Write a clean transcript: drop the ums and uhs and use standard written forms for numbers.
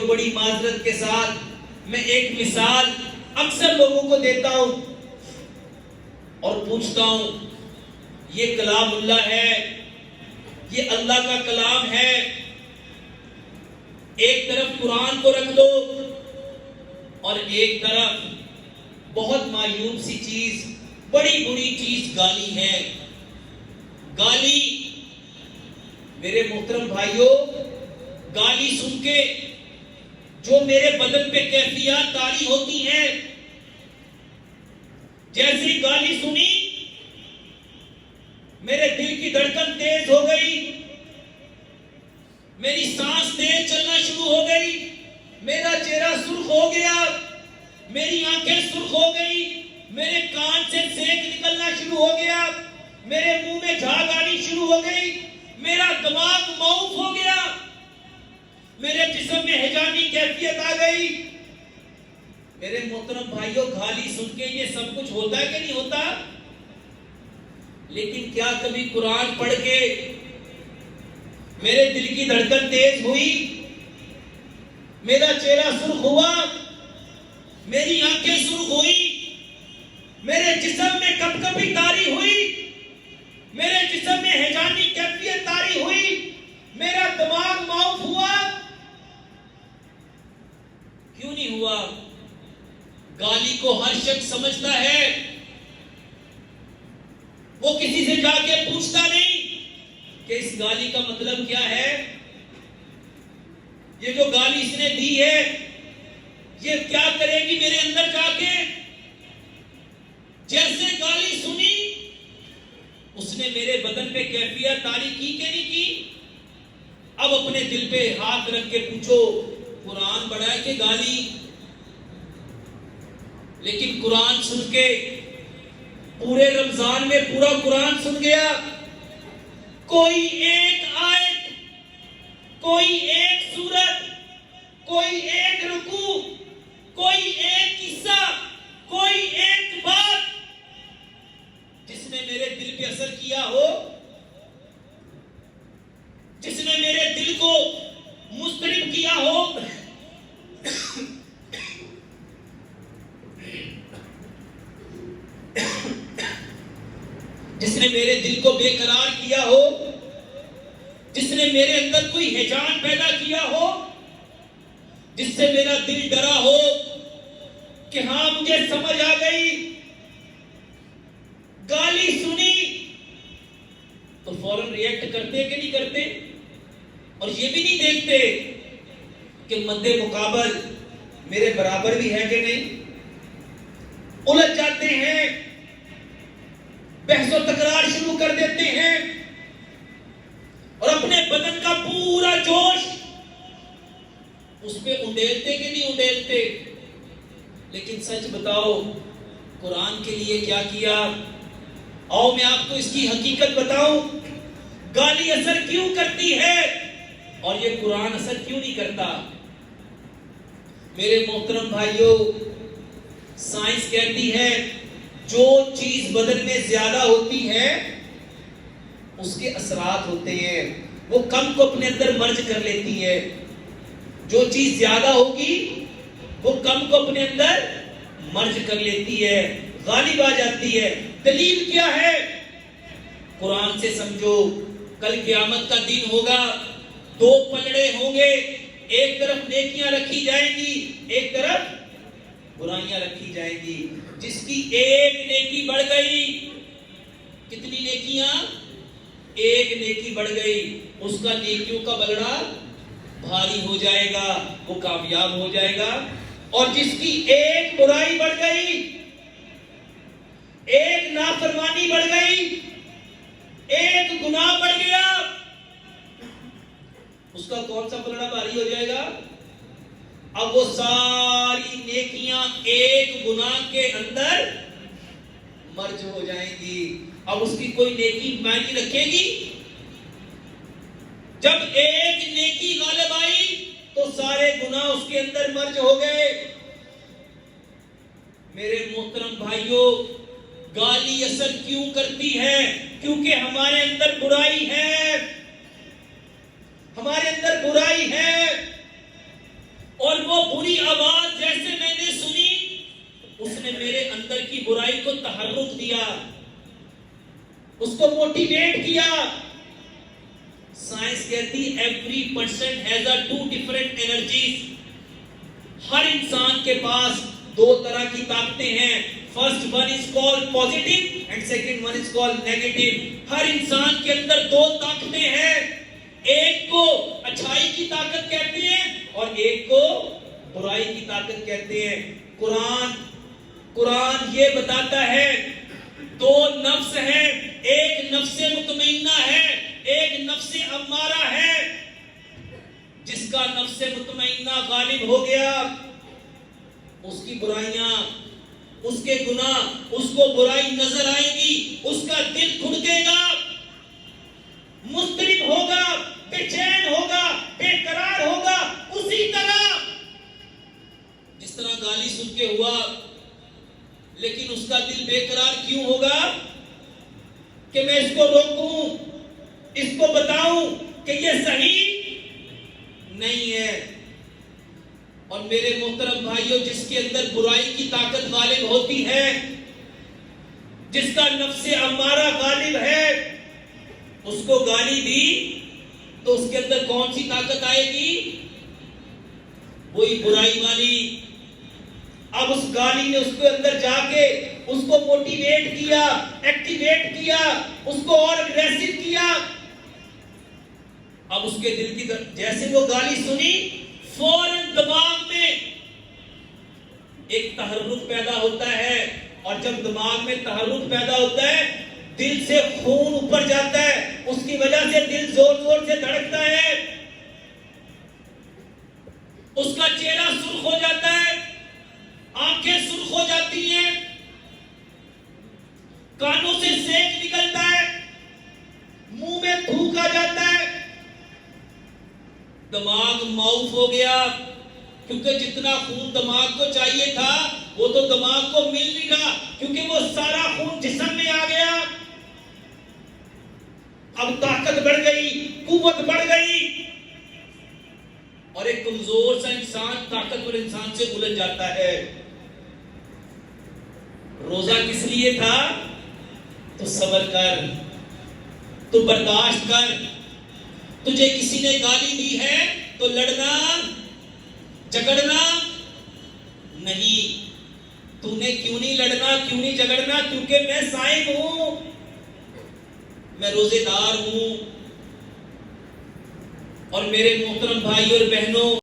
बड़ी माजरत के साथ मैं एक मिसाल अक्सर लोगों को देता हूं और पूछता हूं, ये कलामुल्लाह है, ये अल्लाह का कलाम है। एक तरफ कुरान को रख दो और एक तरफ बहुत मायूम सी चीज, बड़ी बुरी चीज गाली है। गाली, मेरे मोहतरम भाइयों, गाली सुन के जो मेरे बदन पे कैफियत तारी होती हैं, जैसी गाली सुनी मेरे दिल की धड़कन तेज हो गई, मेरी सांस तेज चलना शुरू हो गई, मेरा चेहरा सुर्ख हो गया, मेरी आंखें सुर्ख हो गई, मेरे कान से सेक निकलना शुरू हो गया, मेरे मुंह में झाग आनी शुरू हो गई, मेरा दिमाग माऊफ हो गया, मेरे जिस्म में हिजानी कैफियत आ गई। मेरे मोहतरम भाइयों, गाली सुन के ये सब कुछ होता है कि नहीं होता? लेकिन क्या कभी कुरान पढ़ के मेरे दिल की धड़कन तेज हुई, मेरा चेहरा सुर्ख हुआ, मेरी आंखें सुर्ख हुई, मेरे जिस्म में कपकपी तारी हुई, मेरे जिस्म में हिजानी कैफियत तारी हुई, मेरा दिमाग माउफ हुआ? क्यों नहीं हुआ? गाली को हर शख्स समझता है, वो किसी से जाके पूछता नहीं कि इस गाली का मतलब क्या है, ये जो गाली इसने दी है ये क्या करेगी मेरे अंदर जाके। जैसे गाली सुनी उसने मेरे बदन पे कैफियत तारी की कि नहीं की? अब अपने दिल पे हाथ रख के पूछो, कुरान पढ़ा है कि गाली? लेकिन कुरान सुन के पूरे रमजान में पूरा कुरान सुन गया, कोई एक आयत, कोई एक सूरत, कोई एक रुकू, कोई एक किस्सा, कोई एक बात जिसने मेरे दिल पे असर किया हो, जिसने मेरे दिल को मुस्तरिब किया हो, जिसने मेरे दिल को बेकरार किया हो, जिसने मेरे अंदर कोई हिजान पैदा किया हो, जिससे मेरा दिल डरा हो कि हां मुझे समझ आ गई। गाली सुनी तो फौरन रिएक्ट करते कि नहीं करते? और ये भी नहीं देखते कि मद्दे मुकाबल मेरे बराबर भी है कि नहीं। उलझ जाते हैं, बहसो तकरार शुरू कर देते हैं और अपने बदन का पूरा जोश उस पे उंडेलते कि नहीं उंडेलते। लेकिन सच बताओ, कुरान के लिए क्या किया? आओ मैं आपको इसकी हकीकत बताऊं, गाली असर क्यों करती है और ये कुरान असर क्यों नहीं करता। मेरे मोहतरम भाइयों, साइंस कहती है जो चीज बदन में ज्यादा होती है उसके असरात होते हैं, वो कम को अपने अंदर मर्ज कर लेती है। जो चीज ज्यादा होगी वो कम को अपने अंदर मर्ज कर लेती है, गालिब आ जाती है। दलील क्या है? कुरान से समझो। कल क़यामत का दिन होगा, दो पलड़े होंगे, एक तरफ नेकियां रखी जाएंगी, एक तरफ बुराइयां रखी जाएंगी। जिसकी एक नेकी बढ़ गई, कितनी नेकियां? एक नेकी बढ़ गई, उसका नेकियों का बलड़ा भारी हो जाएगा, वो कामयाब हो जाएगा। और जिसकी एक बुराई बढ़ गई, एक नाफरमानी बढ़ गई, एक गुनाह बढ़ गया, उसका कौन सा पलड़ा भारी हो जाएगा? अब वो सारी नेकियां एक गुनाह के अंदर मर्ज हो जाएंगी। अब उसकी कोई नेकी मायने रखेगी? जब एक नेकी गालिब आई तो सारे गुनाह उसके अंदर मर्ज हो गए। मेरे मोहतरम भाइयों, गाली असर क्यों करती है? क्योंकि हमारे अंदर बुराई है, हमारे अंदर बुराई है तहर्रुक दिया, उसको मोटिवेट किया। साइंस कहती every person has a two different energies. हर इंसान के पास दो तरह की ताकतें हैं। First one is called positive and second one is called negative. हर इंसान के अंदर दो ताकतें हैं, एक को अच्छाई की ताकत कहते हैं और एक को बुराई की ताकत कहते हैं। कुरान ये बताता है दो नफ्स है, एक नफ्से मुतमइन्ना है, एक नफ्से अम्मारा है। जिसका नफ्से मुतमइन्ना गालिब हो गया, उसकी बुराइयां, उसके गुनाह, उसको बुराई नजर आएगी, उसका दिल धड़केगा, मुस्तरिब होगा, बेचैन होगा, बेकरार होगा। उसी तरह जिस तरह गाली सुन के हुआ, लेकिन उसका दिल बेकरार क्यों होगा कि मैं इसको रोकूं, इसको बताऊं कि ये सही नहीं है। और मेरे मोहतरम भाइयों, जिसके अंदर बुराई की ताकत गालिब होती है, जिसका नफ्से अम्मारा गालिब है, उसको गाली दी तो उसके अंदर कौन सी ताकत आएगी? वही बुराई वाली। अब उस गाली ने उसके अंदर जाके उसको मोटिवेट किया, एक्टिवेट किया, उसको और अग्रेसिव किया। अब उसके दिल की जैसे वो गाली सुनी, फौरन दिमाग में एक तहर्रुक पैदा होता है, और जब दिमाग में तहर्रुक पैदा होता है, दिल से खून ऊपर जाता है, उसकी वजह से दिल जोर जोर से धड़कता है, उसका चेहरा सुर्ख हो जाता है, आंखें सुर्ख हो जाती हैं, कानों से सेक निकलता है, मुंह में थूक आ जाता है, दिमाग माउफ हो गया। क्योंकि जितना खून दिमाग को चाहिए था वो तो दिमाग को मिल नहीं रहा, क्योंकि वो सारा खून जिस्म में आ गया। अब ताकत बढ़ गई, कुव्वत बढ़ गई, और एक कमजोर सा इंसान ताकतवर इंसान से उलझ जाता है। रोजा किस लिए था? तो सब्र कर, तो बर्दाश्त कर। तुझे किसी ने गाली दी है तो लड़ना झगड़ना नहीं। तूने क्यों नहीं लड़ना, क्यों नहीं झगड़ना? क्योंकि मैं साइम हूं, मैं रोजेदार हूं। और मेरे मोहतरम भाई और बहनों,